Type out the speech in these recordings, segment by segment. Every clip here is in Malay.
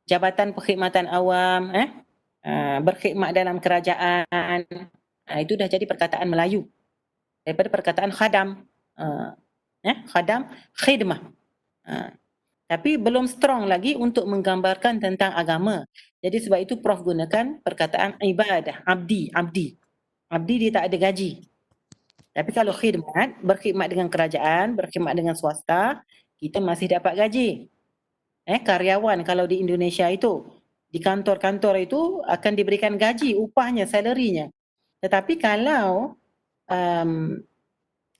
jabatan perkhidmatan awam, berkhidmat dalam kerajaan, itu dah jadi perkataan Melayu daripada perkataan khadam, khadam, khidmah. Tapi belum strong lagi untuk menggambarkan tentang agama. Jadi sebab itu Prof gunakan perkataan ibadah, abdi. Abdi dia tak ada gaji. Tapi kalau khidmat, berkhidmat dengan kerajaan, berkhidmat dengan swasta, kita masih dapat gaji. Karyawan kalau di Indonesia itu, di kantor-kantor itu akan diberikan gaji, upahnya, salarinya. Tetapi kalau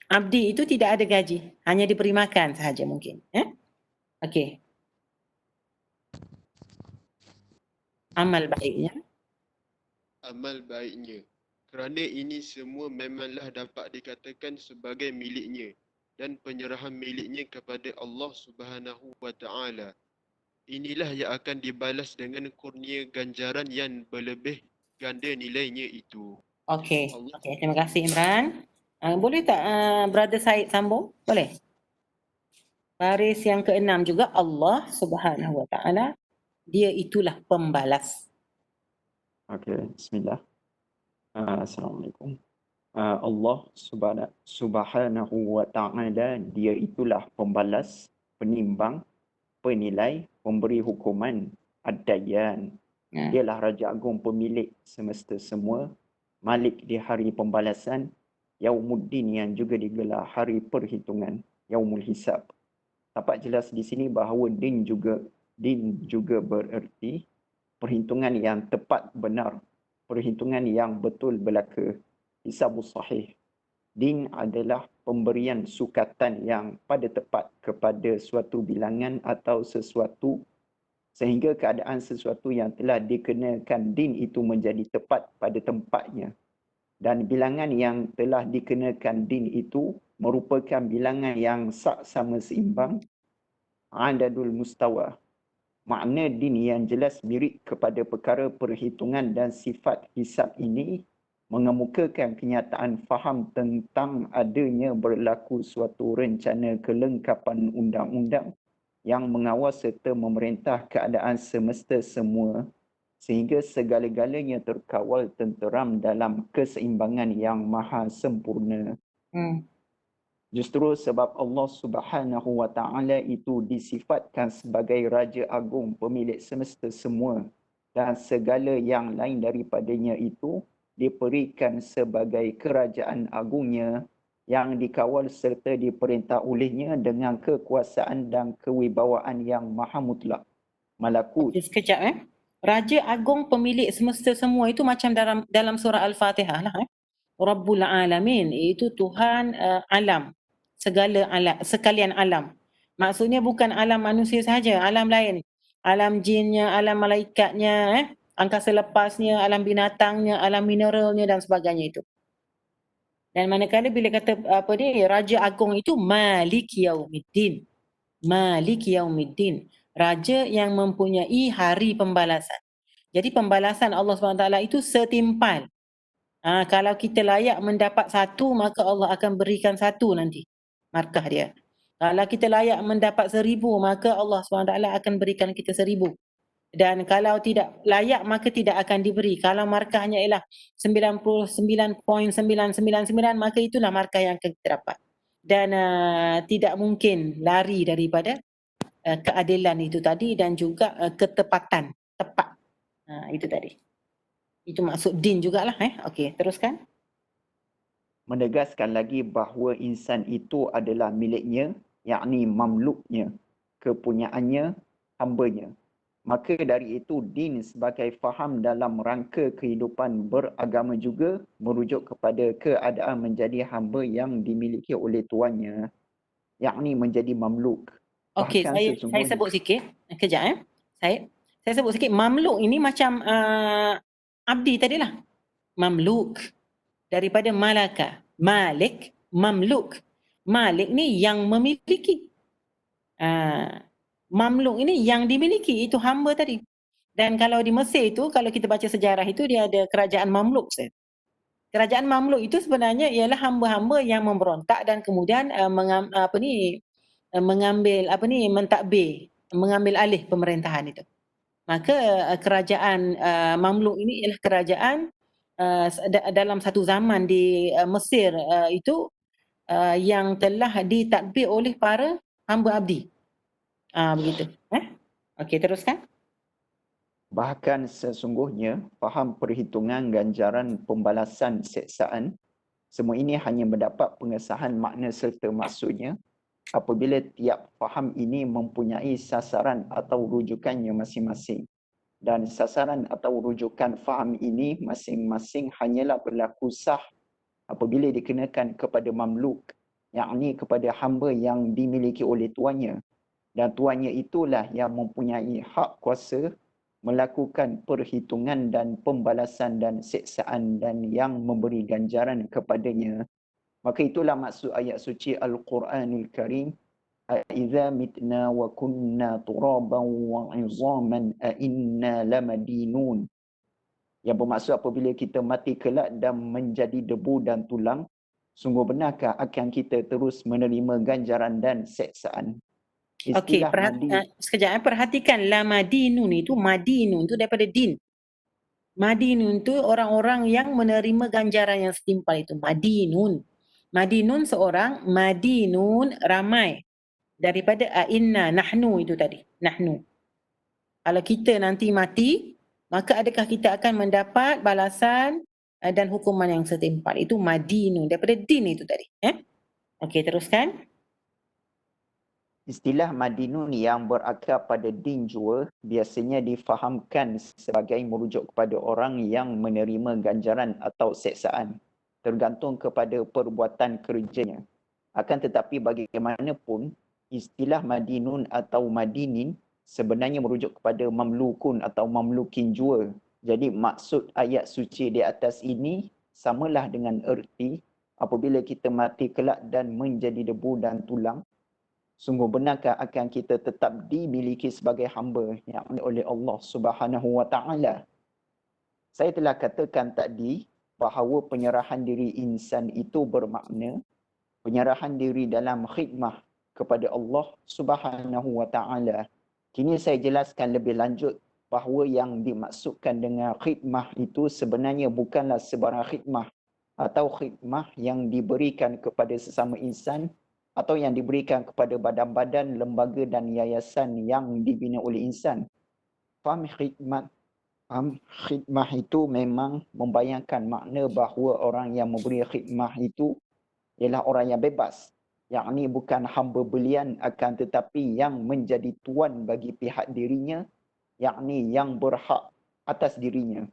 abdi itu tidak ada gaji, hanya diberi makan sahaja mungkin. Okey. Amal baiknya. Amal baiknya. Kerana ini semua memanglah dapat dikatakan sebagai miliknya dan penyerahan miliknya kepada Allah Subhanahu wa Ta'ala. Inilah yang akan dibalas dengan kurnia ganjaran yang berlebih ganda nilainya itu. Okey, terima kasih Imran. Boleh tak Brother Said sambung? Boleh? Baris yang ke-6 juga, Allah Subhanahu wa Ta'ala, dia itulah pembalas. Okey, bismillah. Assalamualaikum. Allah Subhanahu wa Ta'ala, dia itulah pembalas, penimbang, penilai, pemberi hukuman, ad-dayyan. Dialah Raja Agung pemilik semesta semua, Malik di hari pembalasan, Yaumuddin yang juga digelar hari perhitungan, Yaumul Hisab. Dapat jelas di sini bahawa din juga bererti perhitungan yang tepat benar, perhitungan yang betul belaka, hisabus sahih. Din adalah pemberian sukatan yang pada tepat kepada suatu bilangan atau sesuatu sehingga keadaan sesuatu yang telah dikenakan din itu menjadi tepat pada tempatnya. Dan bilangan yang telah dikenakan din itu merupakan bilangan yang sama seimbang, adadul mustawa. Makna din yang jelas mirip kepada perkara perhitungan dan sifat hisab ini mengemukakan kenyataan faham tentang adanya berlaku suatu rencana kelengkapan undang-undang yang mengawal serta memerintah keadaan semesta semua sehingga segala-galanya terkawal tenteram dalam keseimbangan yang maha sempurna. Justru sebab Allah Subhanahu wa Ta'ala itu disifatkan sebagai Raja Agung pemilik semesta semua dan segala yang lain daripadanya itu diberikan sebagai kerajaan agungnya yang dikawal serta diperintah olehnya dengan kekuasaan dan kewibawaan yang maha mutlak. Malakut. Sekejap Raja Agung pemilik semesta semua itu macam dalam surah Al-Fatihah lah. Rabbul Alamin, itu Tuhan alam. Sekalian alam. Maksudnya bukan alam manusia sahaja, alam lain. Alam jinnya, alam malaikatnya, angkasa lepasnya, alam binatangnya, alam mineralnya dan sebagainya itu. Dan manakala bila kata Raja Agung itu Malik Yaumiddin. Malik Yaumiddin. Raja yang mempunyai hari pembalasan. Jadi pembalasan Allah SWT itu setimpal. Kalau kita layak mendapat satu, maka Allah akan berikan satu nanti markah dia. Kalau kita layak mendapat 1000, maka Allah SWT akan berikan kita 1000. Dan kalau tidak layak, maka tidak akan diberi. Kalau markahnya ialah 99.999, maka itulah markah yang akan kita dapat. Dan tidak mungkin lari daripada keadilan itu tadi dan juga ketepatan, tepat. Itu tadi. Itu maksud din jugalah. Okey, teruskan. Menegaskan lagi bahawa insan itu adalah miliknya, yakni mamluknya, kepunyaannya, hambanya. Maka dari itu din sebagai faham dalam rangka kehidupan beragama juga merujuk kepada keadaan menjadi hamba yang dimiliki oleh tuannya, yakni menjadi mamluk. Okey, saya sebut sikit. Kejap Saya sebut sikit. Mamluk ini macam abdi tadilah. Mamluk. Daripada malaka. Malik, mamluk. Malik ni yang memiliki. Mamluk ini yang dimiliki, itu hamba tadi. Dan kalau di Mesir itu, kalau kita baca sejarah itu, dia ada kerajaan mamluk. Kerajaan mamluk itu sebenarnya ialah hamba-hamba yang memberontak dan kemudian mengambil mentadbir, mengambil alih pemerintahan itu. Maka kerajaan Mamluk ini ialah kerajaan dalam satu zaman di Mesir itu yang telah ditadbir oleh para hamba abdi. Begitu. Okey, teruskan. Bahkan sesungguhnya faham perhitungan ganjaran pembalasan seksaan, semua ini hanya mendapat pengesahan makna serta maksudnya apabila tiap faham ini mempunyai sasaran atau rujukannya masing-masing. Dan sasaran atau rujukan faham ini masing-masing hanyalah berlaku sah apabila dikenakan kepada mamluk, yakni kepada hamba yang dimiliki oleh tuannya. Dan tuannya itulah yang mempunyai hak kuasa melakukan perhitungan dan pembalasan dan seksaan dan yang memberi ganjaran kepadanya. Maka itulah maksud ayat suci Al-Quranul Karim. Aiza mitna wa kunna turaban wa 'idhaman a inna lamadinun. Yang bermaksud apabila kita mati kelak dan menjadi debu dan tulang, sungguh benarkah akan kita terus menerima ganjaran dan seksaan? Okey, Istilah madi sekejap, perhatikan lamadinun itu, madinun itu daripada din. Madinun itu orang-orang yang menerima ganjaran yang setimpal itu, madinun. Madinun seorang, madinun ramai. Daripada inna, nahnu itu tadi, nahnu. Kalau kita nanti mati, maka adakah kita akan mendapat balasan dan hukuman yang setimpal? Itu madinun, daripada din itu tadi. Okey, teruskan. Istilah madinun yang berakar pada din jua biasanya difahamkan sebagai merujuk kepada orang yang menerima ganjaran atau seksaan, tergantung kepada perbuatan kerjanya. Akan tetapi bagaimanapun, istilah madinun atau madinin sebenarnya merujuk kepada mamlukun atau mamlukin jua. Jadi maksud ayat suci di atas ini samalah dengan erti apabila kita mati kelak dan menjadi debu dan tulang, sungguh benarkah akan kita tetap dimiliki sebagai hamba yakni oleh Allah Subhanahu wa taala. Saya telah katakan tadi bahawa penyerahan diri insan itu bermakna penyerahan diri dalam khidmah kepada Allah Subhanahu wa taala. Kini saya jelaskan lebih lanjut bahawa yang dimaksudkan dengan khidmah itu sebenarnya bukanlah sebarang khidmah atau khidmah yang diberikan kepada sesama insan atau yang diberikan kepada badan-badan, lembaga dan yayasan yang dibina oleh insan. Faham khidmah itu memang membayangkan makna bahawa orang yang memberi khidmah itu ialah orang yang bebas, yakni bukan hamba belian akan tetapi yang menjadi tuan bagi pihak dirinya, yakni yang berhak atas dirinya.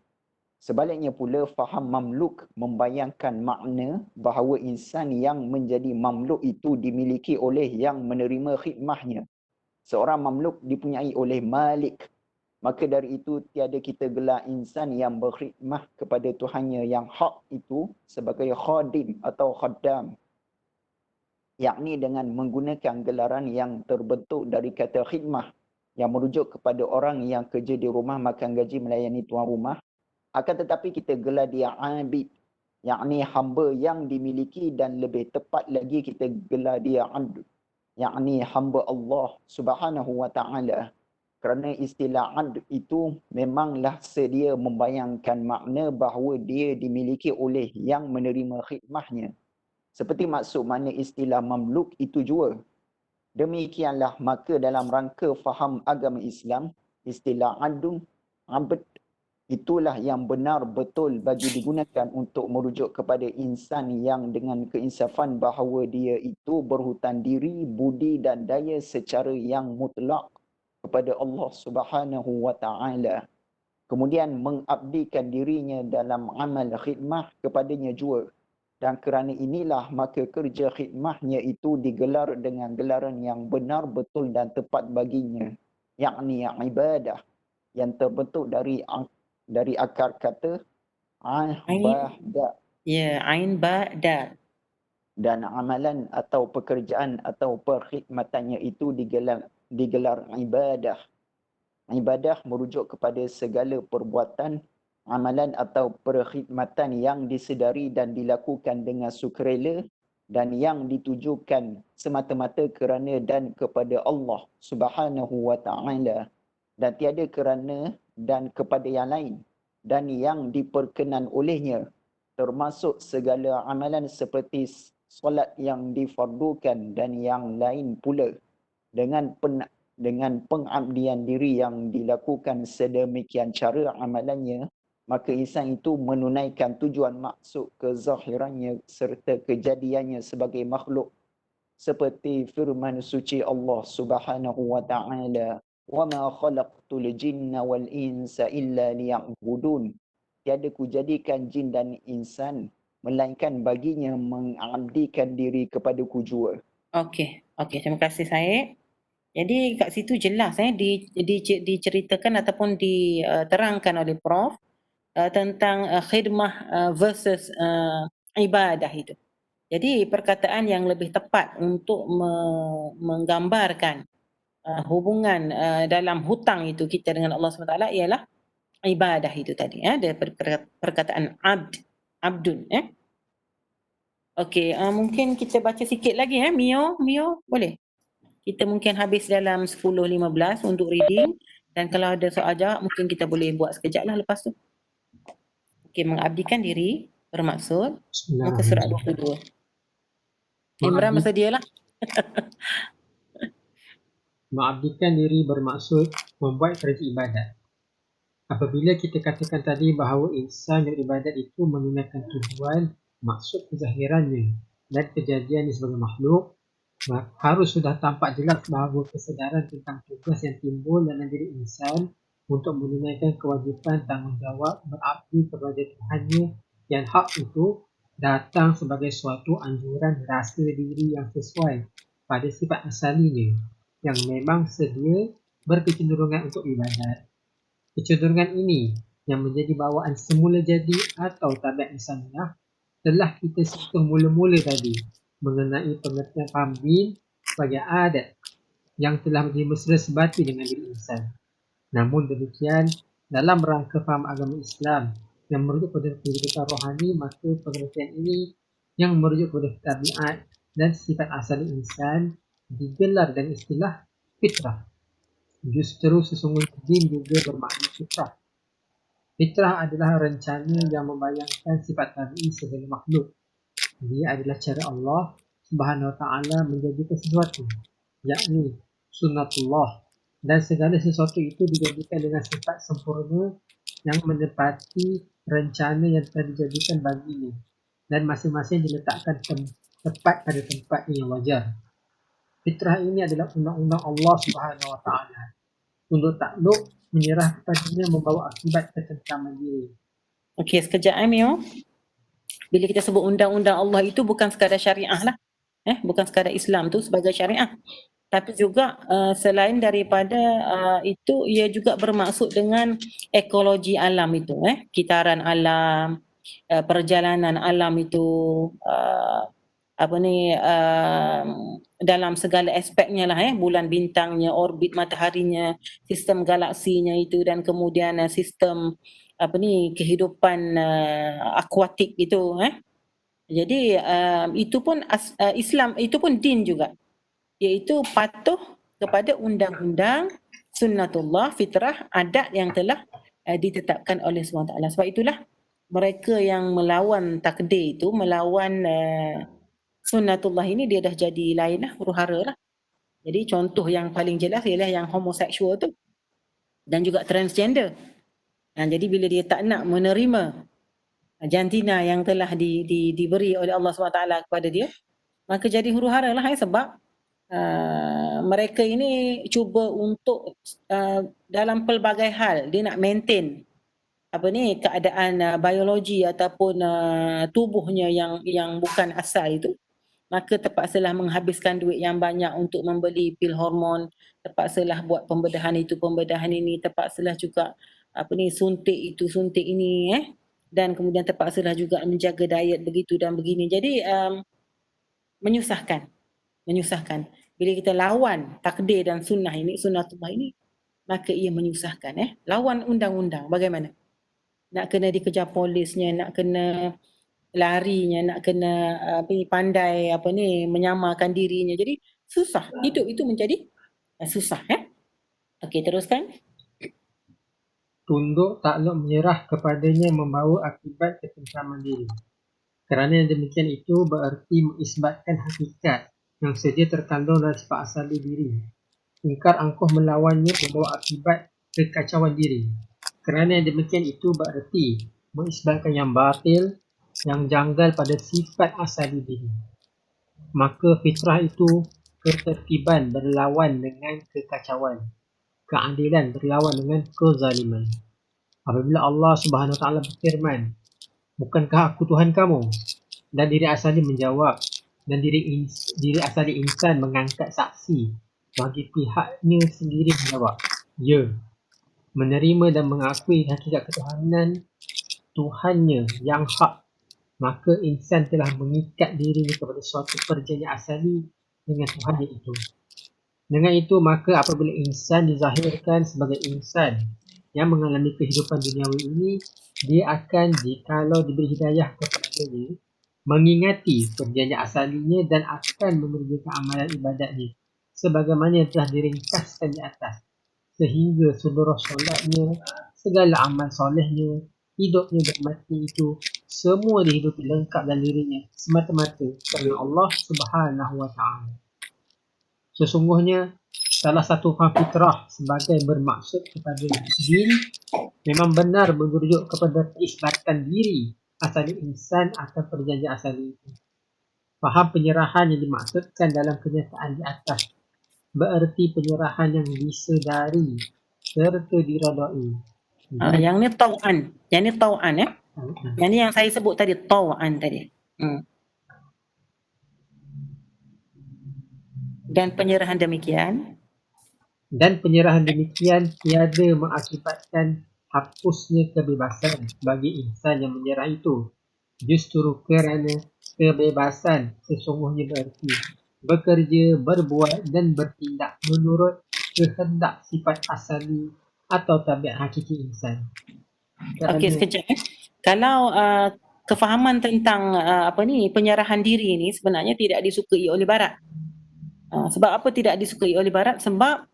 Sebaliknya pula, faham mamluk membayangkan makna bahawa insan yang menjadi mamluk itu dimiliki oleh yang menerima khidmahnya. Seorang mamluk dipunyai oleh malik. Maka dari itu, tiada kita gelar insan yang berkhidmah kepada Tuhannya yang hak itu sebagai khadim atau khaddam, yakni dengan menggunakan gelaran yang terbentuk dari kata khidmah yang merujuk kepada orang yang kerja di rumah makan gaji melayani tuan rumah. Akan tetapi kita gelar dia abid, yakni hamba yang dimiliki, dan lebih tepat lagi kita gelar dia abd, yakni hamba Allah Subhanahu wa taala. Kerana istilah abd itu memanglah sedia membayangkan makna bahawa dia dimiliki oleh yang menerima khidmahnya. Seperti maksud makna istilah mamluk itu jua. Demikianlah maka dalam rangka faham agama Islam, istilah abd itulah yang benar betul bagi digunakan untuk merujuk kepada insan yang dengan keinsafan bahawa dia itu berhutang diri, budi dan daya secara yang mutlak kepada Allah Subhanahu wa taala. Kemudian mengabdikan dirinya dalam amal khidmah kepadanya jua. Dan kerana inilah maka kerja khidmahnya itu digelar dengan gelaran yang benar betul dan tepat baginya, yakni ibadah yang terbentuk dari akar kata Ain ba da. dan amalan atau pekerjaan atau perkhidmatannya itu digelar ibadah. Ibadah merujuk kepada segala perbuatan, amalan atau perkhidmatan yang disedari dan dilakukan dengan sukarela dan yang ditujukan semata-mata kerana dan kepada Allah Subhanahu wa taala. dan tiada kerana dan kepada yang lain dan yang diperkenan olehnya, termasuk segala amalan seperti solat yang difardukan dan yang lain pula, dengan pengabdian diri yang dilakukan sedemikian cara amalannya, maka insan itu menunaikan tujuan maksud kezahirannya serta kejadiannya sebagai makhluk, seperti firman suci Allah Subhanahu wa taala, "Wa ma khalaqtul jinna wal insa illa liya'budun." Tiada kujadikan jin dan insan melainkan baginya mengabdikan diri kepadaku jua. Okey, terima kasih Said. Jadi kat situ jelas diceritakan ataupun diterangkan oleh Prof tentang khidmah versus ibadah itu. Jadi perkataan yang lebih tepat untuk menggambarkan hubungan dalam hutang itu kita dengan Allah SWT ialah ibadah itu tadi, ada perkataan abdun. Okey, mungkin kita baca sikit lagi Mio boleh? Kita mungkin habis dalam 10-15 untuk reading, dan kalau ada soal jawab mungkin kita boleh buat sekejap lah lepas tu. Okey, mengabdikan diri bermaksud muka surat 22. Imran bersedia lah. Mengabdikan diri bermaksud membuat kerja ibadat. Apabila kita katakan tadi bahawa insan yang ibadat itu menunaikan tujuan, maksud kezahirannya dan kejadiannya sebagai makhluk, harus sudah tampak jelas bahawa kesedaran tentang tugas yang timbul dalam diri insan untuk menunaikan kewajipan tanggungjawab berakti kepada Tuhannya yang hak itu datang sebagai suatu anjuran rasa diri yang sesuai pada sifat asalinya yang memang sedia berkecenderungan untuk ibadat. Kecenderungan ini yang menjadi bawaan semula jadi atau tabiat insaniah telah kita sentuh mula-mula tadi mengenai pengertian faham din sebagai adat yang telah menjadi mesra sebati dengan diri insan. Namun demikian, dalam rangka faham agama Islam yang merujuk pada kehidupan rohani, maka pengertian ini yang merujuk pada tabiat dan sifat asali insan digelar dengan istilah fitrah. Justru sesungguhnya din juga bermakna fitrah. Fitrah adalah rencana yang membayangkan sifat tabi'i segala makhluk. Dia adalah cara Allah Subhanahu Wa Taala menjadikan sesuatu, yakni sunnatullah, dan segala sesuatu itu dijadikan dengan sifat sempurna yang menepati rencana yang telah dijadikan baginya, dan masing-masing diletakkan tepat pada tempatnya yang wajar. Fitrah ini adalah undang-undang Allah Subhanahu Wa Taala. Tunduk takluk menyerah kepadanya membawa akibat ketentraman diri. Okey, sekejap Mio. Bila kita sebut undang-undang Allah itu bukan sekadar syariah lah. Bukan sekadar Islam tu sebagai syariah. Tapi juga selain daripada itu, ia juga bermaksud dengan ekologi alam itu, kitaran alam, perjalanan alam itu, dalam segala aspeknya lah, bulan bintangnya, orbit mataharinya, sistem galaksinya itu, dan kemudian sistem kehidupan akuatik itu. Jadi itu pun Islam, itu pun din juga, iaitu patuh kepada undang-undang sunnatullah, fitrah, adat yang telah ditetapkan oleh SWT. Sebab itulah mereka yang melawan takdir itu, melawan sunnatullah ini, dia dah jadi lain lah, huru-hara lah. Jadi contoh yang paling jelas ialah yang homoseksual tu dan juga transgender. Jadi bila dia tak nak menerima jantina yang telah diberi oleh Allah SWT kepada dia, maka jadi huru-hara lah, sebab mereka ini cuba untuk dalam pelbagai hal dia nak maintain keadaan biologi ataupun tubuhnya yang bukan asal itu, maka terpaksalah menghabiskan duit yang banyak untuk membeli pil hormon, terpaksalah buat pembedahan itu, pembedahan ini, terpaksalah juga suntik itu, suntik ini, dan kemudian terpaksalah juga menjaga diet begitu dan begini. Jadi menyusahkan. Bila kita lawan takdir dan sunnah ini, sunnatullah ini, maka ia menyusahkan. Lawan undang-undang, bagaimana? Nak kena dikejar polisnya, nak kena larinya, nak kena pandai menyamakan dirinya. Jadi susah. Hidup itu menjadi susah. Okey, teruskan. tunduk takluk menyerah kepadanya membawa akibat ketentraman diri. Kerana yang demikian itu bererti mengisbatkan hakikat yang sedia terkandung dalam sifat asali diri. Ingkar angkuh melawannya membawa akibat kekacauan diri. Kerana yang demikian itu bererti mengisbatkan yang batil, yang janggal pada sifat asali diri. Maka fitrah itu ketertiban berlawan dengan kekacauan, keadilan berlawan dengan kezaliman. Apabila Allah Subhanahu Wa Taala berfirman, "Bukankah aku Tuhan kamu?" dan diri asali menjawab, dan diri asali insan mengangkat saksi bagi pihaknya sendiri menjawab, "Ya," menerima dan mengakui hakikat ketuhanan Tuhannya yang hak, maka insan telah mengikat dirinya kepada suatu perjanjian asali dengan Tuhannya itu. Dengan itu, maka apabila insan dizahirkan sebagai insan yang mengalami kehidupan duniawi ini, dia akan, jikalau diberi hidayah kepadanya, mengingati perjanjian asalinya dan akan mengerjakan amalan ibadatnya sebagaimana yang telah diringkaskan di atas, sehingga seluruh solatnya, segala amal solehnya, hidupnya dan mati itu semua dihidupi lengkap dalam dirinya semata-mata kerana Allah Subhanahu Wa Taala. Sesungguhnya salah satu faham fitrah sebagai bermaksud kepada din memang benar merujuk kepada isbatan diri asali insan akan perjanjian asali itu. Faham penyerahan yang dimaksudkan dalam kenyataan di atas bererti penyerahan yang disedari serta diredai. Yang ni tau'an. Yang ni tau'an ya. Yang ni yang saya sebut tadi, tau'an tadi. Dan penyerahan demikian tiada mengakibatkan hapusnya kebebasan bagi insan yang menyerah itu. Justru kerana kebebasan sesungguhnya bererti bekerja, berbuat dan bertindak menurut kehendak sifat asali atau tabiat hakiki insan. Okey, sekejap. Kalau kefahaman tentang penyerahan diri ni sebenarnya tidak disukai oleh Barat. Sebab apa tidak disukai oleh Barat? Sebab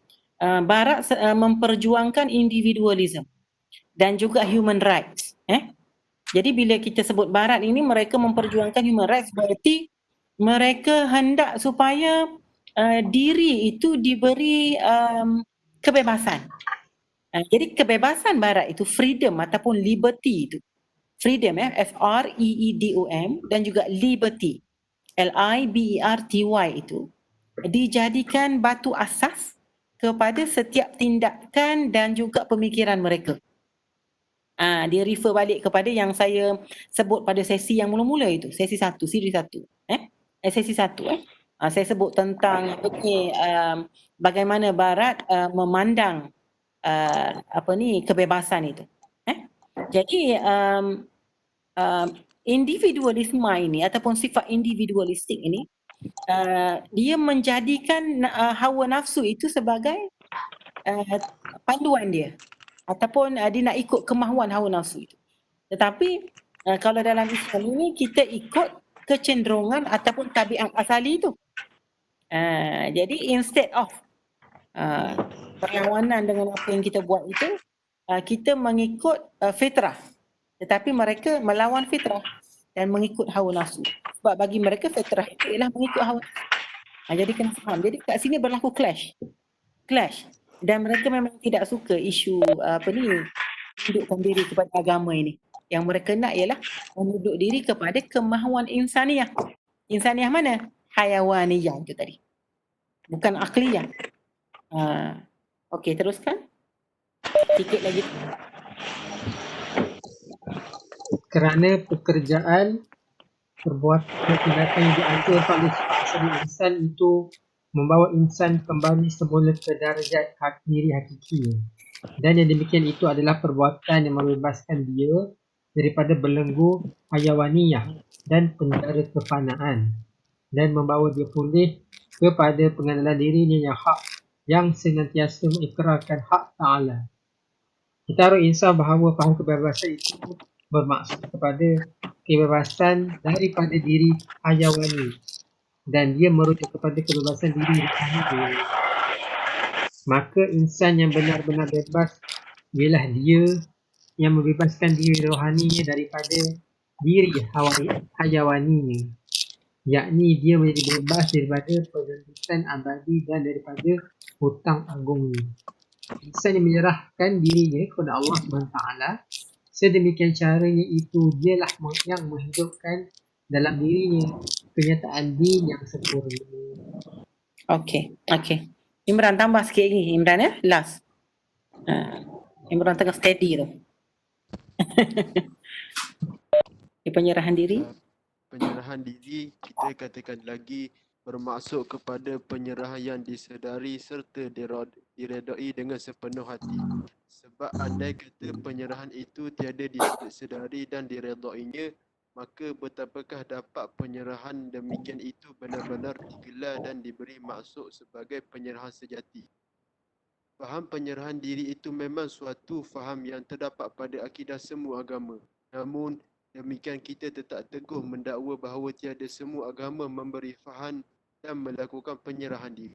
Barat memperjuangkan individualism dan juga human rights. Jadi bila kita sebut Barat ini mereka memperjuangkan human rights, berarti mereka hendak supaya diri itu diberi kebebasan. Jadi kebebasan Barat itu freedom ataupun liberty itu. Freedom F-R-E-E-D-O-M dan juga liberty L-I-B-E-R-T-Y itu dijadikan batu asas kepada setiap tindakan dan juga pemikiran mereka. Dia refer balik kepada yang saya sebut pada sesi yang mula-mula itu, sesi 1, siri 1. Sesi 1 saya sebut tentang bagaimana Barat memandang kebebasan itu. Jadi individualisme ini ataupun sifat individualistik ini dia menjadikan hawa nafsu itu sebagai panduan dia ataupun dia nak ikut kemahuan hawa nafsu itu. Tetapi kalau dalam Islam ini kita ikut kecenderungan ataupun tabiat asali itu. Jadi instead of perlawanan dengan apa yang kita buat itu, kita mengikut fitrah. Tetapi mereka melawan fitrah dan mengikut hawa nafsu. Sebab bagi mereka fitrah itu ialah mengikut hawa nafsu. Jadi kena faham. Jadi kat sini berlaku clash. Dan mereka memang tidak suka isu menundukkan diri kepada agama ini. Yang mereka nak ialah menunduk diri kepada kemahuan insaniah. Insaniah mana? Hayawaniyah itu tadi. Bukan akliyah. Okey, teruskan. Sikit lagi. Kerana pekerjaan, perbuatan, tindakan yang dianjurkan oleh sifat asali insan itu membawa insan kembali semula ke darjat diri hakiki. Dan yang demikian itu adalah perbuatan yang membebaskan dia daripada belenggu hayawaniyah dan penjara kefanaan dan membawa dia pulih kepada pengenalan dirinya yang hak, yang senantiasa mengikrarkan hak Ta'ala. Kita harus insaf bahawa faham kebebasan itu bermaksud kepada kebebasan daripada diri hayawani dan dia merujuk kepada kebebasan diri rohani. Maka insan yang benar-benar bebas ialah dia yang membebaskan diri rohaninya daripada diri hayawaninya, yakni dia menjadi bebas daripada penuntutan abadi dan daripada hutang agungnya. Insan yang menyerahkan dirinya kepada Allah SWT, sedemikian caranya itu dialah yang menghidupkan dalam dirinya kenyataan din yang sempurna. Okey. Imran tambah sikit lagi Imran ya, last. Imran tengah steady tu. Di penyerahan diri. Penyerahan diri kita katakan lagi bermaksud kepada penyerahan yang disedari serta diredai dengan sepenuh hati. Sebab andai kata penyerahan itu tiada disedari dan diredainya, maka betapakah dapat penyerahan demikian itu benar-benar digelar dan diberi maksud sebagai penyerahan sejati. Faham penyerahan diri itu memang suatu faham yang terdapat pada akidah semua agama. Namun, demikian kita tetap teguh mendakwa bahawa tiada semua agama memberi faham dan melakukan penyerahan diri.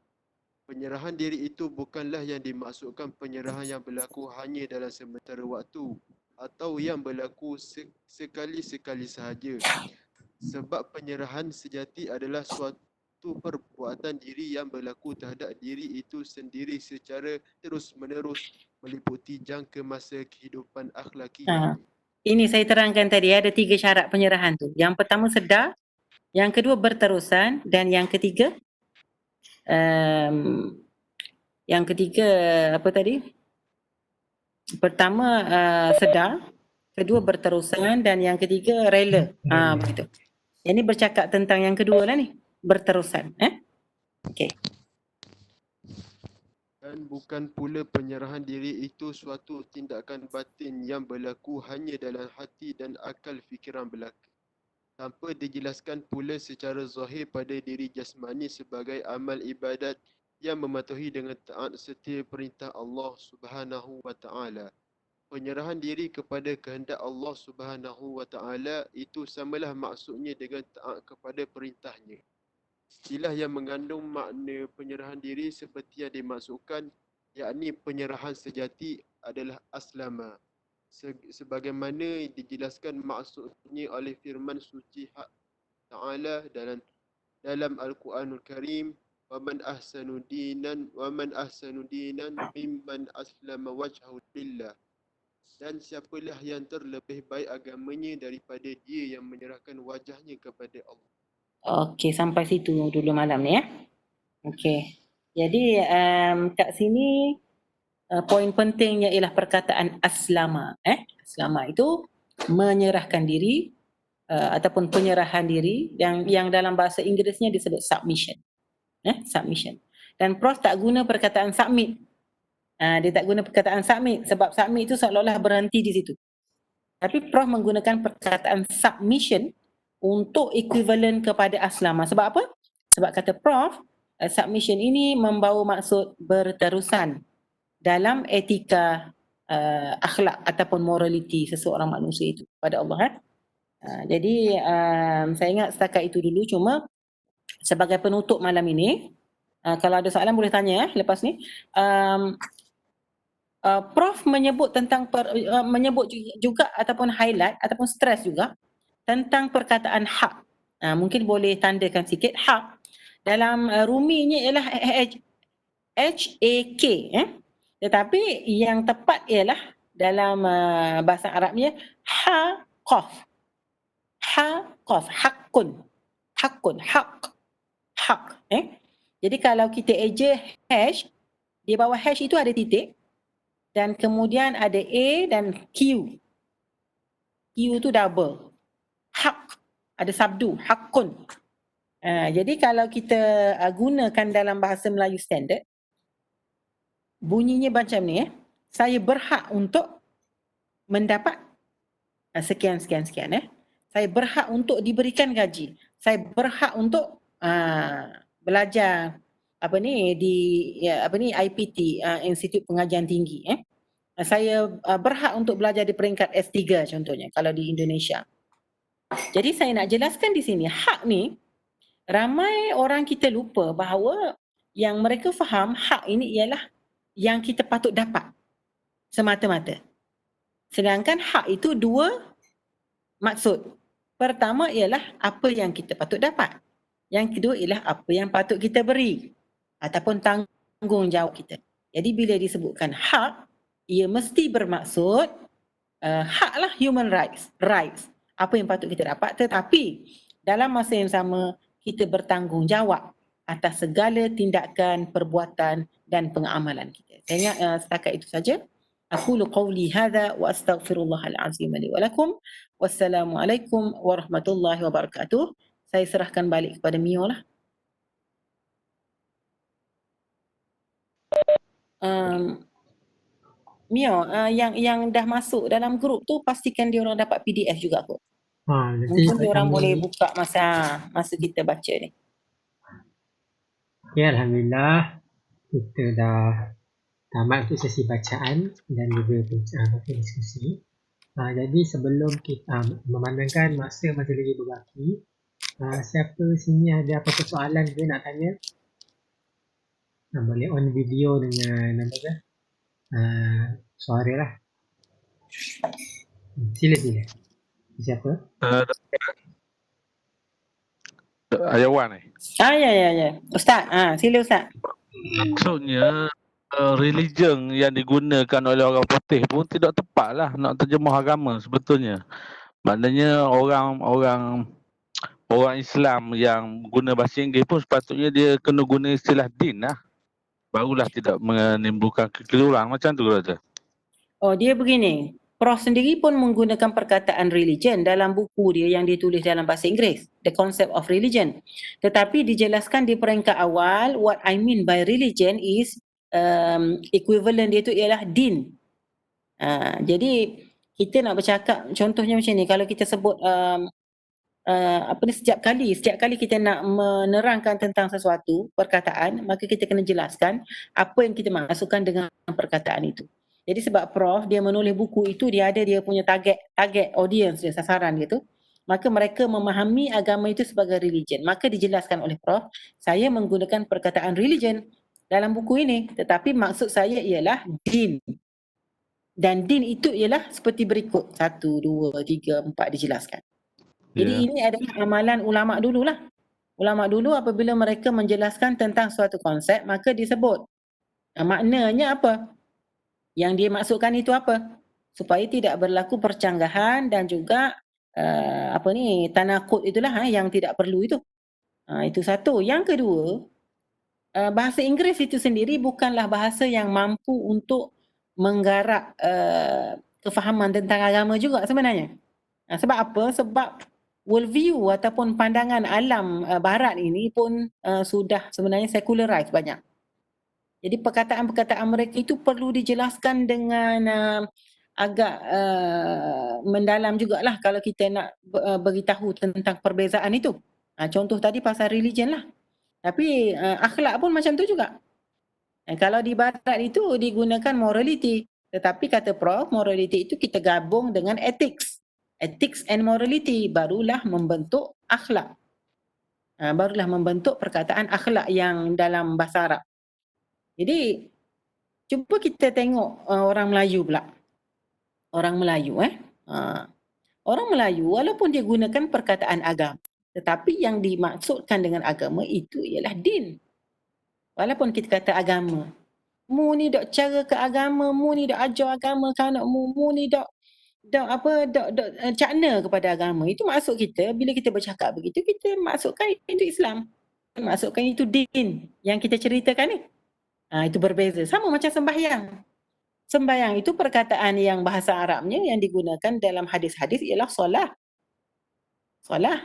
Penyerahan diri itu bukanlah yang dimaksudkan penyerahan yang berlaku hanya dalam sementara waktu atau yang berlaku sekali-sekali sahaja. Sebab penyerahan sejati adalah suatu perbuatan diri yang berlaku terhadap diri itu sendiri secara terus-menerus meliputi jangka masa kehidupan akhlaki. Ini saya terangkan tadi ada 3 syarat penyerahan tu. Yang pertama sedar, yang kedua berterusan dan yang ketiga apa tadi? Pertama sedar, kedua berterusan dan yang ketiga rela. Begitu. Yang ni bercakap tentang yang kedua lah ni, berterusan. Okey. Dan bukan pula penyerahan diri itu suatu tindakan batin yang berlaku hanya dalam hati dan akal fikiran belaka. Tanpa dijelaskan pula secara zahir pada diri jasmani sebagai amal ibadat yang mematuhi dengan taat setiap perintah Allah Subhanahu wa taala. Penyerahan diri kepada kehendak Allah Subhanahu wa taala itu samalah maksudnya dengan taat kepada perintahnya. Istilah yang mengandung makna penyerahan diri seperti yang dimaksudkan, yakni penyerahan sejati adalah aslama. Sebagaimana dijelaskan maksudnya oleh firman suci Hak Ta'ala dalam Al-Quranul Karim, وَمَنْ أَحْسَنُ دِينًا مِمَّنْ أَسْلَمَ وَجْهَهُ لِلَّهِ. Dan siapalah yang terlebih baik agamanya daripada dia yang menyerahkan wajahnya kepada Allah. Okey, sampai situ dulu malam ni ya. Okey. Jadi kat sini poin pentingnya ialah perkataan aslama. Aslama itu menyerahkan diri ataupun penyerahan diri yang dalam bahasa Inggerisnya disebut submission. Submission. Dan Prof tak guna perkataan submit. Dia tak guna perkataan submit sebab submit itu seolah-olah berhenti di situ. Tapi Prof menggunakan perkataan submission untuk equivalent kepada aslama. Sebab apa? Sebab kata Prof, submission ini membawa maksud berterusan dalam etika akhlak ataupun morality seseorang manusia itu pada Allah. Jadi saya ingat setakat itu dulu. Cuma sebagai penutup malam ini, kalau ada soalan boleh tanya lepas ni. Prof menyebut tentang menyebut juga ataupun highlight ataupun stress juga tentang perkataan hak. Mungkin boleh tandakan sikit hak. Dalam ruminya ialah H-A-K. Tetapi yang tepat ialah dalam bahasa Arabnya ha-qaf. Ha-qaf. Hakun. Hakun. Hak. Hak. Jadi kalau kita eja hash, di bawah hash itu ada titik. Dan kemudian ada A dan Q. Q itu double. Hak. Ada sabdu. Hakun. Jadi kalau kita gunakan dalam bahasa Melayu standard, bunyinya macam ni. Saya berhak untuk mendapat sekian. Saya berhak untuk diberikan gaji. Saya berhak untuk belajar IPT, Institut Pengajian Tinggi. Saya berhak untuk belajar di peringkat S3 contohnya kalau di Indonesia. Jadi saya nak jelaskan di sini, hak ni ramai orang kita lupa bahawa yang mereka faham hak ini ialah yang kita patut dapat semata-mata. Sedangkan hak itu dua maksud. Pertama ialah apa yang kita patut dapat. Yang kedua ialah apa yang patut kita beri ataupun tanggungjawab kita. Jadi bila disebutkan hak, ia mesti bermaksud haklah human rights. Apa yang patut kita dapat, tetapi dalam masa yang sama kita bertanggungjawab atas segala tindakan, perbuatan dan pengamalan kita. Saya ingat setakat itu saja. Aqulu qawli hadha wa astaghfirullahal azim li wa lakum. Wassalamualaikum warahmatullahi wabarakatuh. Saya serahkan balik kepada Mio lah. Mio, yang dah masuk dalam grup tu pastikan dia orang dapat PDF juga kot. Nanti Mungkin dia orang kami- boleh buka masa kita baca ni. Ya, Alhamdulillah kita dah tamat untuk sesi bacaan dan juga diskusi. Jadi sebelum kita memandangkan masa masih lagi berbaki, siapa sini ada apa-apa soalan ke nak tanya? Boleh on video dengan apa ke? Suara lah. Sila. Siapa? Ayawan Ya. Ustaz, sila Ustaz. maksudnya religion yang digunakan oleh orang putih pun tidak tepat lah nak terjemah agama sebetulnya. Maknanya orang Islam yang guna bahasa Inggeris pun sepatutnya dia kena guna istilah din lah. Barulah tidak menimbulkan kekeliruan macam tu Raja. Oh, dia begini. Prof sendiri pun menggunakan perkataan religion dalam buku dia yang ditulis dalam bahasa Inggeris, The Concept of Religion. Tetapi dijelaskan di peringkat awal, what I mean by religion is equivalent dia tu ialah din. Jadi kita nak bercakap contohnya macam ni, kalau kita sebut setiap kali kita nak menerangkan tentang sesuatu perkataan, maka kita kena jelaskan apa yang kita maksudkan dengan perkataan itu. Jadi sebab Prof dia menulis buku itu, dia ada dia punya target audience dia, sasaran dia tu, maka mereka memahami agama itu sebagai religion. Maka dijelaskan oleh Prof, saya menggunakan perkataan religion dalam buku ini, tetapi maksud saya ialah din. Dan din itu ialah seperti berikut, 1, 2, 3, 4 dijelaskan. Jadi ini adalah amalan ulama' dululah. Ulama' dulu apabila mereka menjelaskan tentang suatu konsep, maka disebut maknanya apa? Yang dia maksudkan itu apa? Supaya tidak berlaku percanggahan dan juga tanakut itulah yang tidak perlu itu. Itu satu. Yang kedua, bahasa Inggeris itu sendiri bukanlah bahasa yang mampu untuk menggarap kefahaman tentang agama juga sebenarnya. Sebab apa? Sebab worldview ataupun pandangan alam barat ini pun sudah sebenarnya secularized banyak. Jadi perkataan-perkataan mereka itu perlu dijelaskan dengan agak mendalam jugalah kalau kita nak beritahu tentang perbezaan itu. Contoh tadi pasal religion lah. Tapi akhlak pun macam tu juga. Kalau di barat itu digunakan morality. Tetapi kata Prof, morality itu kita gabung dengan ethics. Ethics and morality barulah membentuk akhlak. Barulah membentuk perkataan akhlak yang dalam bahasa Arab. Jadi cuba kita tengok orang Melayu pula. Orang Melayu Orang Melayu walaupun dia gunakan perkataan agama, tetapi yang dimaksudkan dengan agama itu ialah din. Walaupun kita kata agama, mu ni dok cara ke agama, mu ni dok ajar agama kan mu ni dok cakna kepada agama. Itu maksud kita bila kita bercakap begitu, kita maksudkan itu Islam. Maksudkan itu din yang kita ceritakan ni. Itu berbeza. Sama macam sembahyang. Sembahyang itu perkataan yang bahasa Arabnya yang digunakan dalam hadis-hadis ialah solah. Solah.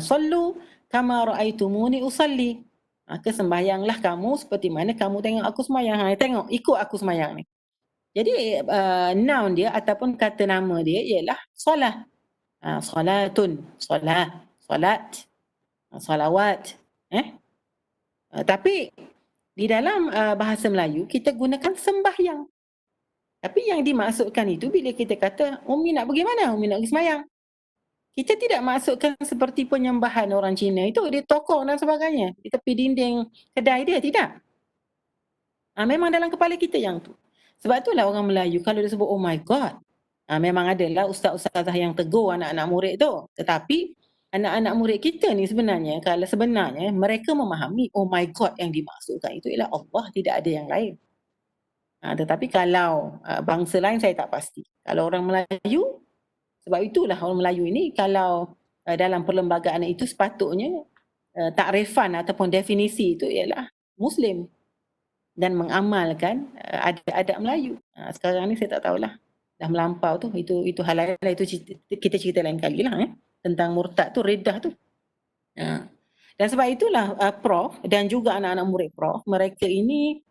Sallu kama ra'aitumuni usalli. Maka sembahyanglah kamu seperti mana kamu tengok aku sembahyang. Tengok, ikut aku sembahyang ni. Jadi noun dia ataupun kata nama dia ialah solah. Solatun, solah, solat, salawat. Tapi di dalam bahasa Melayu kita gunakan sembahyang. Tapi yang dimaksudkan itu bila kita kata Umi nak pergi mana? Umi nak pergi sembahyang. Kita tidak maksudkan seperti penyembahan orang Cina itu, dia tokong dan sebagainya di tepi dinding kedai dia, tidak. Memang dalam kepala kita yang tu. Sebab itulah orang Melayu kalau dia sebut oh my God, Memang adalah ustaz-ustazah yang tegur anak-anak murid tu. Tetapi anak-anak murid kita ni sebenarnya mereka memahami, oh my God, yang dimaksudkan itu ialah Allah, tidak ada yang lain. Tetapi kalau bangsa lain saya tak pasti. Kalau orang Melayu, sebab itulah orang Melayu ini kalau dalam perlembagaan itu sepatutnya takrifan ataupun definisi itu ialah Muslim dan mengamalkan adat Melayu. Sekarang ni saya tak tahulah, dah melampau tu, itu hal lain lah, itu kita cerita lain kali lah tentang murtad tu, reddah tu. Dan sebab itulah Prof dan juga anak-anak murid Prof, mereka ini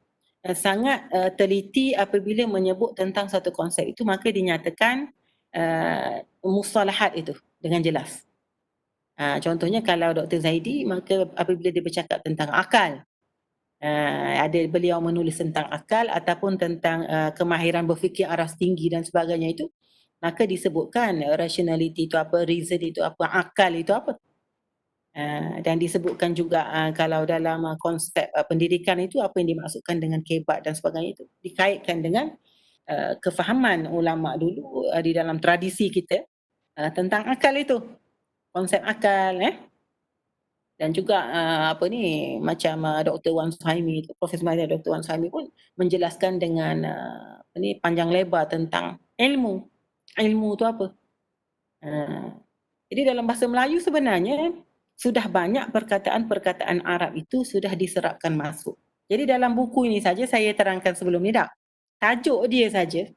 sangat teliti apabila menyebut tentang satu konsep itu, maka dinyatakan mustalahat itu dengan jelas. Contohnya kalau Dr. Zaidi, maka apabila dia bercakap tentang akal, ada beliau menulis tentang akal ataupun tentang kemahiran berfikir aras tinggi dan sebagainya itu, maka disebutkan rationality itu apa, reason itu apa, akal itu apa. Dan disebutkan juga kalau dalam konsep pendidikan itu apa yang dimaksudkan dengan kebat dan sebagainya itu, dikaitkan dengan kefahaman ulama dulu di dalam tradisi kita tentang akal itu, konsep akal dan juga macam Dr. Wan Suhaimi, Profesor Mahir Dr. Wan Suhaimi pun menjelaskan dengan panjang lebar tentang ilmu tu apa. Jadi dalam bahasa Melayu sebenarnya sudah banyak perkataan-perkataan Arab itu sudah diserapkan masuk. Jadi dalam buku ini saja saya terangkan sebelum ni dah. Tajuk dia saja,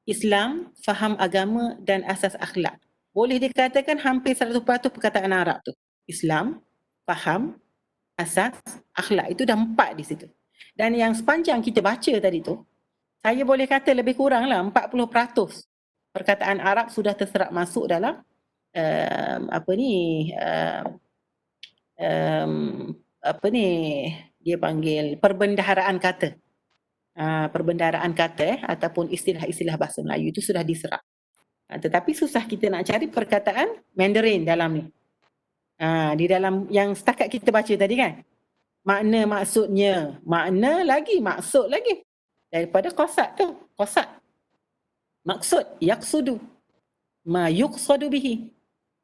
Islam, faham agama dan asas akhlak. Boleh dikatakan hampir 100% perkataan Arab tu. Islam, faham, asas, akhlak. Itu dah 4 di situ. Dan yang sepanjang kita baca tadi tu, saya boleh kata lebih kurang lah 40% perkataan Arab sudah terserap masuk dalam dia panggil perbendaharaan kata. Perbendaharaan kata ataupun istilah-istilah bahasa Melayu itu sudah diserap. Tetapi susah kita nak cari perkataan Mandarin dalam ni. Di dalam yang setakat kita baca tadi kan. Makna maksudnya, makna lagi, maksud lagi. Daripada qasad tu, qasad. Maksud, yaqsudu. Ma yuqsadu bihi.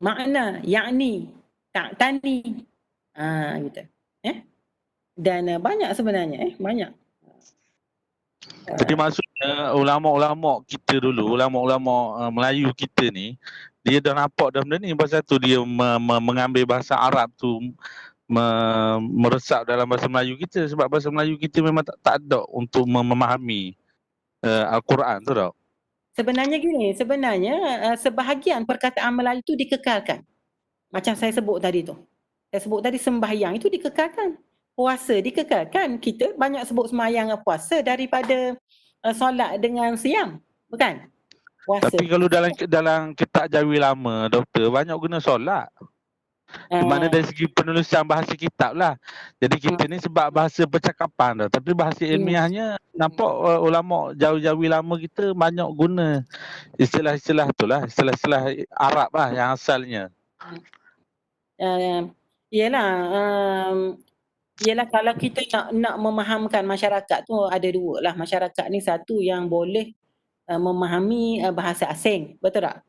Makna, yakni, ta'tani. Gitu. Dan banyak sebenarnya, banyak. Jadi maksudnya ulama-ulama kita dulu, ulama-ulama Melayu kita ni, dia dah nampak dah benda ni, pasal tu dia mengambil bahasa Arab tu meresap dalam bahasa Melayu kita, sebab bahasa Melayu kita memang tak ada untuk memahami Al-Quran tu tau. Sebenarnya gini, sebahagian perkataan Melayu tu dikekalkan. Macam saya sebut tadi tu. Saya sebut tadi sembahyang itu dikekalkan. Puasa dikekalkan. Kita banyak sebut sembahyang dan puasa daripada solat dengan siam. Bukan? Puasa. Tapi kalau dalam kitab Jawi lama, doktor, banyak guna solat. Mana dari segi penulisan bahasa kitab lah. Jadi kita ni sebab bahasa percakapan dah. Tapi bahasa ilmiahnya nampak ulama Jawi lama kita banyak guna istilah-istilah tu lah. Istilah-istilah Arab lah yang asalnya. Ialah kalau kita nak memahamkan masyarakat tu ada dua lah. Masyarakat ni satu yang boleh memahami bahasa asing. Betul tak?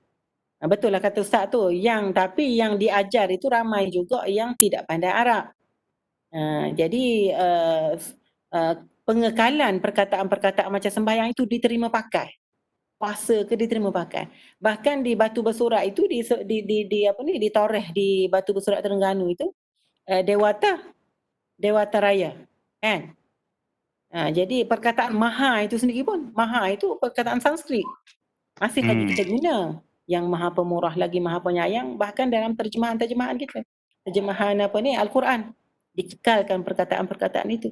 Betul lah kata Ustaz tu. Tapi yang diajar itu ramai juga yang tidak pandai Arab. Jadi pengekalan perkataan-perkataan macam sembahyang itu diterima pakai. Puasa ke diterima pakai. Bahkan di Batu Bersurat itu ditoreh di Batu Bersurat Terengganu itu Dewata Raya. Kan? Jadi perkataan maha itu sendiri pun, maha itu perkataan Sanskrit. Masih lagi kita guna. Yang maha pemurah lagi maha penyayang, bahkan dalam terjemahan-terjemahan kita. Terjemahan Al-Quran. Dikekalkan perkataan-perkataan itu.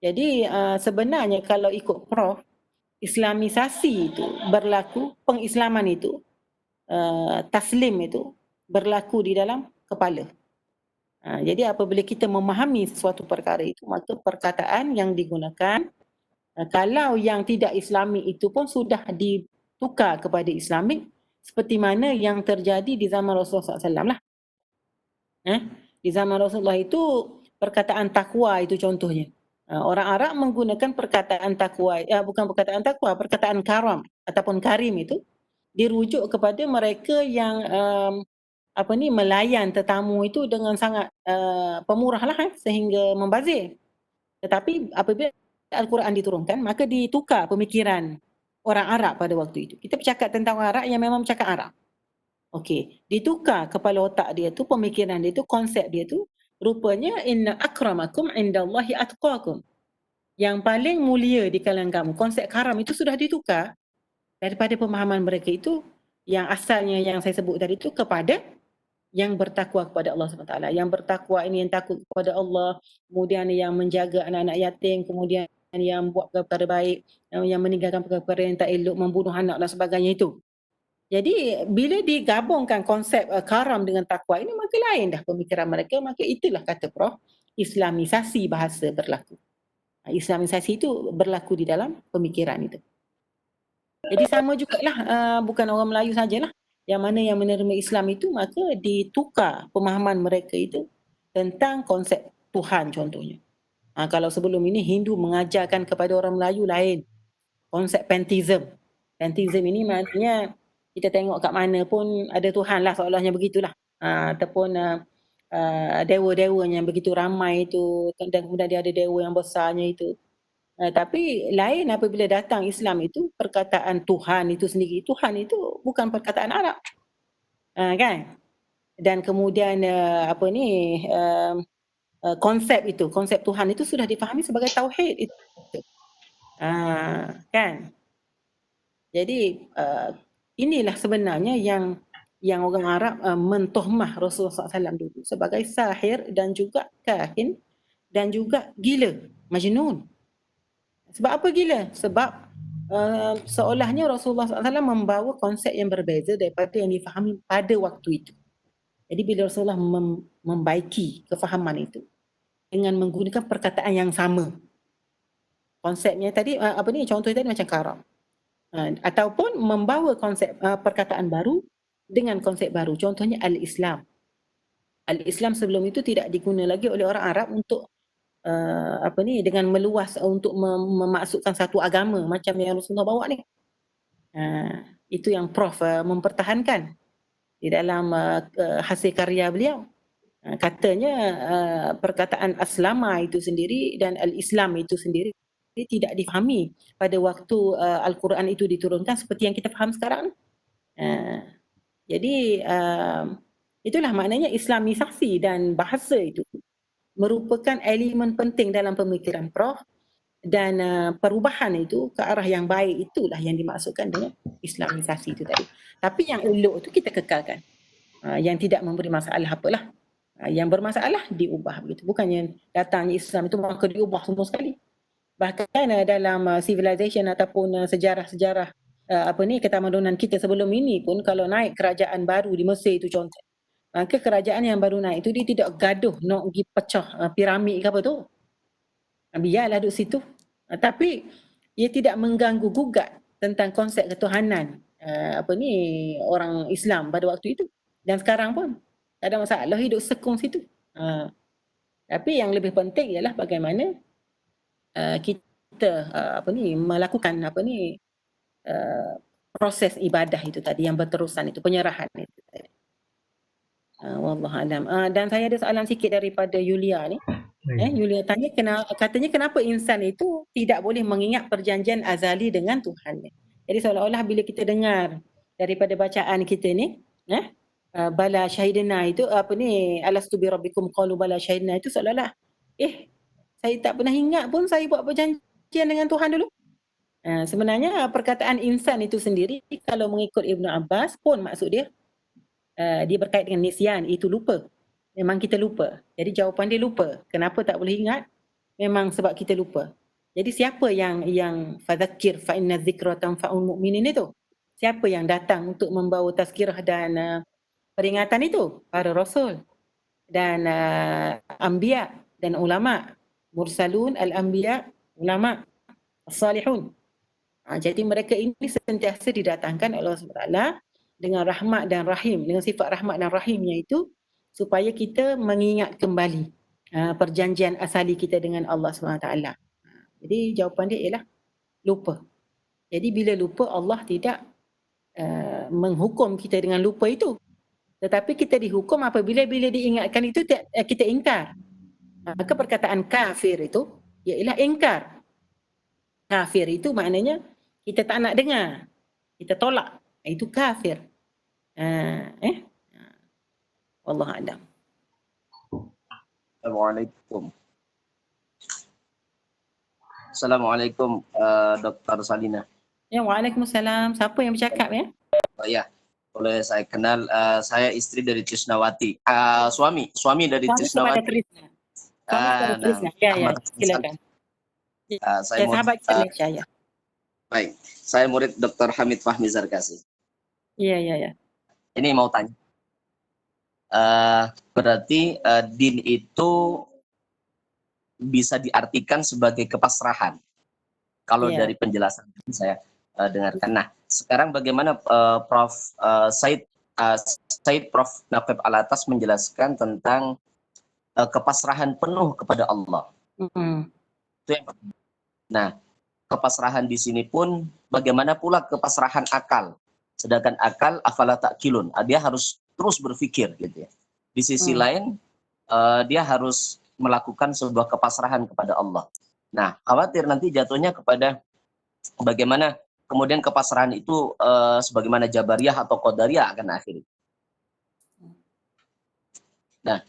Jadi sebenarnya kalau ikut Prof, Islamisasi itu berlaku, pengislaman itu, taslim itu berlaku di dalam kepala. Jadi apabila kita memahami sesuatu perkara itu, maka perkataan yang digunakan, kalau yang tidak Islami itu pun sudah ditukar kepada Islamik, seperti mana yang terjadi di zaman Rasulullah SAW lah. Di zaman Rasulullah itu perkataan takwa itu contohnya. Orang Arab menggunakan perkataan takwa, bukan perkataan takwa, perkataan karam ataupun karim itu dirujuk kepada mereka yang melayan tetamu itu dengan sangat pemurah lah sehingga membazir. Tetapi apabila Al-Quran diturunkan, maka ditukar pemikiran orang Arab pada waktu itu. Kita bercakap tentang orang Arab yang memang bercakap Arab. Okey, ditukar kepala otak dia tu, pemikiran dia tu, konsep dia tu, rupanya inna akramakum indallahi atqakum. Yang paling mulia di kalangan kamu, konsep karam itu sudah ditukar daripada pemahaman mereka itu yang asalnya yang saya sebut tadi itu kepada yang bertakwa kepada Allah SWT. Yang bertakwa ini yang takut kepada Allah, kemudian yang menjaga anak-anak yatim, kemudian yang buat perkara baik, yang meninggalkan perkara yang tak elok, membunuh anak dan sebagainya itu. Jadi bila digabungkan konsep karam dengan takwa ini, maka lain dah pemikiran mereka. Maka itulah kata Prof, Islamisasi bahasa berlaku. Islamisasi itu berlaku di dalam pemikiran itu. Jadi sama jugalah, bukan orang Melayu sajalah. Yang mana yang menerima Islam itu, maka ditukar pemahaman mereka itu tentang konsep Tuhan contohnya. Kalau sebelum ini Hindu mengajarkan kepada orang Melayu lain, konsep pantheism. Pantheism ini maknanya kita tengok kat mana pun ada Tuhan lah, seolahnya begitulah. Ataupun dewa-dewanya begitu ramai itu, dan kemudian dia ada dewa yang besarnya itu. Tapi lain apabila datang Islam itu, perkataan Tuhan itu sendiri, Tuhan itu bukan perkataan Arab. Kan? Dan kemudian konsep itu, konsep Tuhan itu sudah difahami sebagai tauhid itu. Kan? Jadi inilah sebenarnya yang orang Arab mentohmah Rasulullah SAW dulu sebagai sahir dan juga kahin dan juga gila, majnun. Sebab apa gila? Sebab seolahnya Rasulullah SAW membawa konsep yang berbeza daripada yang difahami pada waktu itu. Jadi bila Rasulullah membaiki kefahaman itu dengan menggunakan perkataan yang sama, konsepnya tadi contohnya tadi macam karam, ataupun membawa konsep perkataan baru dengan konsep baru, contohnya al-Islam. Al-Islam sebelum itu tidak diguna lagi oleh orang Arab untuk dengan meluas untuk memasukkan satu agama macam yang Rasulullah bawa ni. Itu yang Prof mempertahankan di dalam hasil karya beliau. Katanya perkataan aslama itu sendiri dan al-Islam itu sendiri tidak difahami pada waktu Al-Quran itu diturunkan seperti yang kita faham sekarang. Jadi itulah maknanya Islamisasi dan bahasa itu merupakan elemen penting dalam pemikiran Prof, dan perubahan itu ke arah yang baik itulah yang dimaksudkan dengan Islamisasi itu tadi. Tapi yang elok itu kita kekalkan. Yang tidak memberi masalah apalah. Yang bermasalah diubah begitu. Bukannya datangnya Islam itu maka diubah semua sekali. Bahkan dalam civilization ataupun sejarah-sejarah ketamadunan kita sebelum ini pun, kalau naik kerajaan baru di Mesir itu contoh, maka kerajaan yang baru naik itu dia tidak gaduh nak pergi pecah piramid ke apa tu. Biarlah duduk situ. Tapi ia tidak mengganggu gugat tentang konsep ketuhanan orang Islam pada waktu itu. Dan sekarang pun tak ada masalah hidup sekung situ. Tapi yang lebih penting ialah bagaimana kita melakukan proses ibadah itu tadi yang berterusan itu, penyerahan itu tadi. Wallahualam. Dan saya ada soalan sikit daripada Yulia ni. Yulia tanya katanya kenapa insan itu tidak boleh mengingat perjanjian azali dengan Tuhan. Jadi seolah-olah bila kita dengar daripada bacaan kita ni, bala syahidina itu alastu bi rabbikum qalu bala syahidina itu seolah-olah saya tak pernah ingat pun saya buat perjanjian dengan Tuhan dulu. Sebenarnya perkataan insan itu sendiri kalau mengikut Ibnu Abbas pun maksud dia berkait dengan nisyan, itu lupa. Memang kita lupa. Jadi jawapan dia lupa. Kenapa tak boleh ingat? Memang sebab kita lupa. Jadi siapa yang fadzakir fa inna dzikra tanfa'ul mu'minin itu? Siapa yang datang untuk membawa tazkirah dan peringatan itu? Para rasul dan anbiya dan ulama, mursalun, al-anbiya, ulama, as-salihun. Jadi mereka ini sentiasa didatangkan oleh Allah SWT dengan rahmat dan rahim, dengan sifat rahmat dan rahimnya itu, supaya kita mengingat kembali perjanjian asali kita dengan Allah SWT. Jadi jawapan dia ialah lupa. Jadi bila lupa, Allah tidak menghukum kita dengan lupa itu. Tetapi kita dihukum apabila diingatkan itu kita ingkar. Maka perkataan kafir itu ialah ingkar. Kafir itu maknanya kita tak nak dengar, kita tolak. Itu kafir. Wallahu a'lam. Assalamualaikum. Assalamualaikum Dr. Salina. Ya, waalaikumsalam. Siapa yang bercakap ya? Oh ya, boleh saya kenal, saya istri dari Trisnawati. Suami dari Suami kepada Trisnawati. Krishna. Suami kepada Krishna. Ya, Ahmad silakan. saya sahabat Indonesia ya. Baik, saya murid Dr. Hamid Fahmi Zarkasi. Iya. Ini mau tanya. Berarti din itu bisa diartikan sebagai kepasrahan. Kalau dari penjelasan yang saya dengarkan. Nah, sekarang bagaimana Prof. Said Prof. Naqib Alatas menjelaskan tentang kepasrahan penuh kepada Allah. Itu yang pertama. Nah, kepasrahan di sini pun bagaimana pula kepasrahan akal. Sedangkan akal afala ta'qilun, dia harus terus berpikir gitu ya. Di sisi lain dia harus melakukan sebuah kepasrahan kepada Allah. Nah, khawatir nanti jatuhnya kepada bagaimana kemudian kepasrahan itu sebagaimana Jabariyah atau Qadariyah akan akhir. Nah,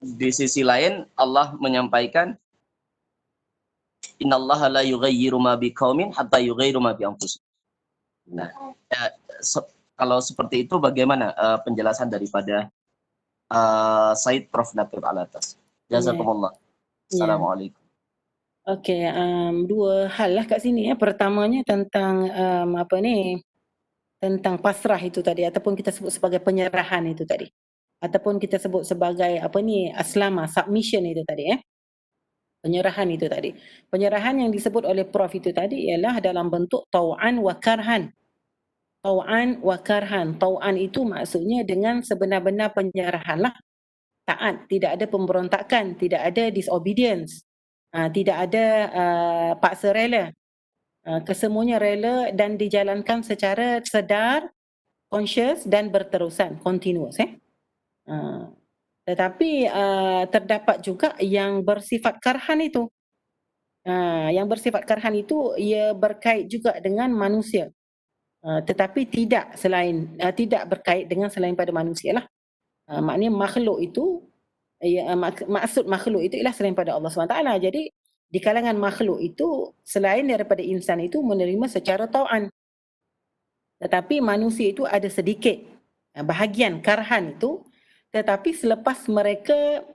di sisi lain Allah menyampaikan innallaha la yughayyiru ma biqaumin hatta yughayyiru ma bi anfusihim. Nah, kalau seperti itu bagaimana penjelasan daripada Said Prof. Naqib Alatas? Jazakumullah. Assalamualaikum. Okey, dua hal lah kat sini ya. Pertamanya tentang tentang pasrah itu tadi ataupun kita sebut sebagai penyerahan itu tadi. Ataupun kita sebut sebagai aslama, submission itu tadi ya. Penyerahan itu tadi. Penyerahan yang disebut oleh Prof itu tadi ialah dalam bentuk tau'an wa karhan. Tau'an wa karhan. Tau'an itu maksudnya dengan sebenar-benar penyerahan lah. Taat, tidak ada pemberontakan, tidak ada disobedience, tidak ada paksa rela. Kesemuanya rela dan dijalankan secara sedar, conscious dan berterusan, continuous. Tetapi terdapat juga yang bersifat karhan itu. Yang bersifat karhan itu ia berkait juga dengan manusia. Tetapi tidak berkait dengan selain pada manusia lah. Maknanya makhluk itu maksud makhluk itu ialah selain pada Allah SWT. Jadi di kalangan makhluk itu selain daripada insan itu menerima secara tau'an. Tetapi manusia itu ada sedikit bahagian karhan itu, tetapi selepas mereka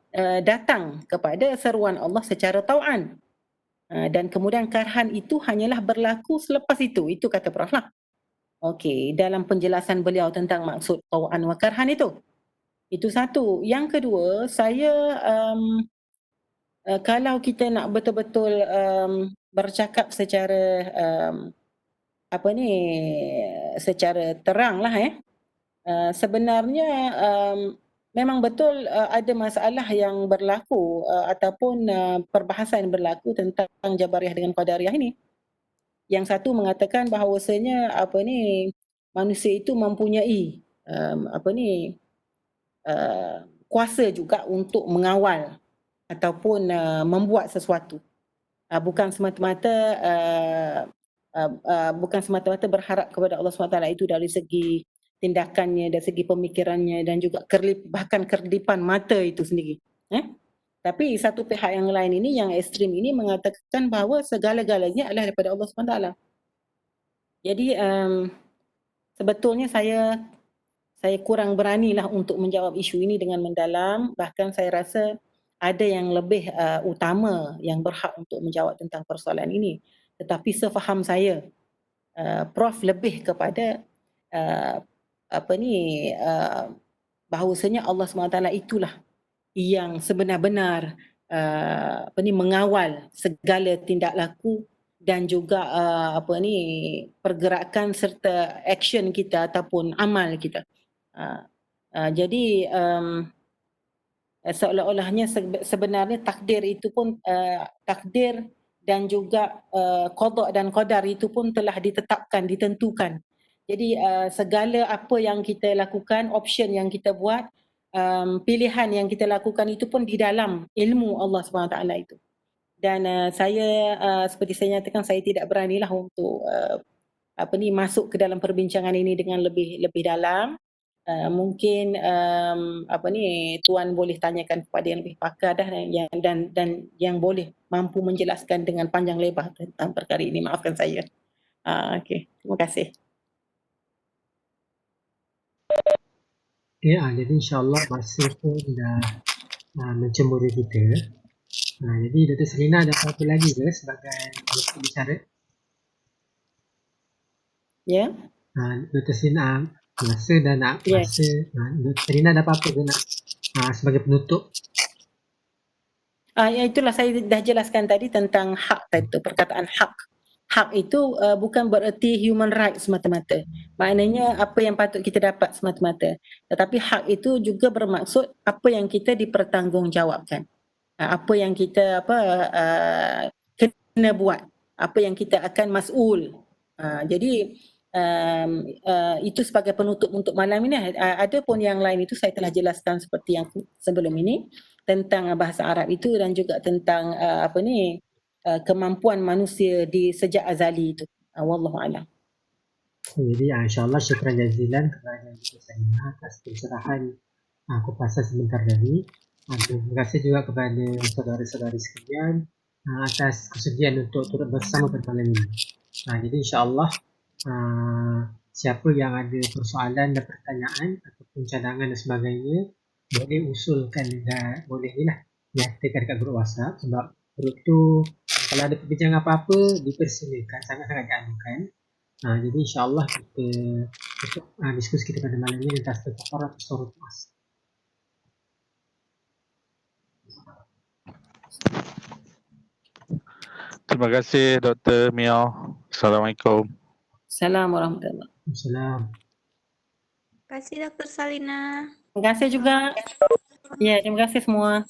datang kepada seruan Allah secara tau'an, dan kemudian karhan itu hanyalah berlaku selepas itu kata Prof lah. Okey, dalam penjelasan beliau tentang maksud tau'an wa karhan itu satu. Yang kedua, saya kalau kita nak betul-betul bercakap secara secara terang lah sebenarnya memang betul ada masalah yang berlaku ataupun perbahasan berlaku tentang Jabariyah dengan Qadariyah ini. Yang satu mengatakan bahawasanya manusia itu mempunyai kuasa juga untuk mengawal ataupun membuat sesuatu. Bukan semata-mata berharap kepada Allah SWT itu dari segi tindakannya, dari segi pemikirannya dan juga bahkan kerdipan mata itu sendiri. Tapi satu pihak yang lain ini, yang ekstrim ini mengatakan bahawa segala-galanya adalah daripada Allah SWT. Jadi sebetulnya saya kurang beranilah untuk menjawab isu ini dengan mendalam. Bahkan saya rasa ada yang lebih utama yang berhak untuk menjawab tentang persoalan ini. Tetapi sefaham saya, Prof lebih kepada bahawasanya Allah SWT itulah yang sebenar-benar mengawal segala tindak laku dan juga pergerakan serta action kita ataupun amal kita. Jadi seolah-olahnya sebenarnya takdir itu pun takdir dan juga qada dan qadar itu pun telah ditetapkan, ditentukan. Jadi segala apa yang kita lakukan, option yang kita buat, pilihan yang kita lakukan itu pun di dalam ilmu Allah SWT itu. Dan saya seperti saya nyatakan, saya tidak beranilah untuk masuk ke dalam perbincangan ini dengan lebih dalam. Mungkin tuan boleh tanyakan kepada yang lebih pakar dah, dan yang boleh mampu menjelaskan dengan panjang lebar tentang perkara ini. Maafkan saya. Okey, terima kasih. Okay, jadi insyaAllah masa pun dah mencemburu kita. Jadi Dr. Selina ada apa-apa lagi ke sebagai bicara? Ya. Dr. Selina masa dah nak Yes. Dr. Selina ada apa-apa ke nak sebagai penutup? Ya, itulah saya dah jelaskan tadi tentang hak tadi tu, perkataan hak. Hak itu bukan bererti human rights semata-mata. Maknanya apa yang patut kita dapat semata-mata. Tetapi hak itu juga bermaksud apa yang kita dipertanggungjawabkan. Apa yang kita kena buat. Apa yang kita akan mas'ul. Jadi itu sebagai penutup untuk malam ini. Ada pun yang lain itu saya telah jelaskan seperti yang sebelum ini tentang bahasa Arab itu dan juga tentang kemampuan manusia di sejak azali itu. Wallahu a'lam. Jadi insyaAllah syukran jazilan kepada Dr. Selina atas pencerahan kupasan sebentar tadi. Terima kasih juga kepada saudara-saudari sekalian atas kesediaan untuk turut bersama pada malam ini. Jadi insyaAllah siapa yang ada persoalan dan pertanyaan ataupun cadangan dan sebagainya boleh usulkan dan boleh nyatakan dekat grup WhatsApp, sebab grup tu kalau ada perbincangan apa-apa dipersilakan, sangat-sangat dianukan. Jadi insyaAllah kita tutup diskusi kita pada malam ini tentang Al-Baqarah atau Surah As. Terima kasih Dr. Mio. Assalamualaikum. Assalamualaikum warahmatullahi wabarakatuh. Assalam. Terima kasih Dr. Salina. Terima kasih juga. Ya, terima kasih semua.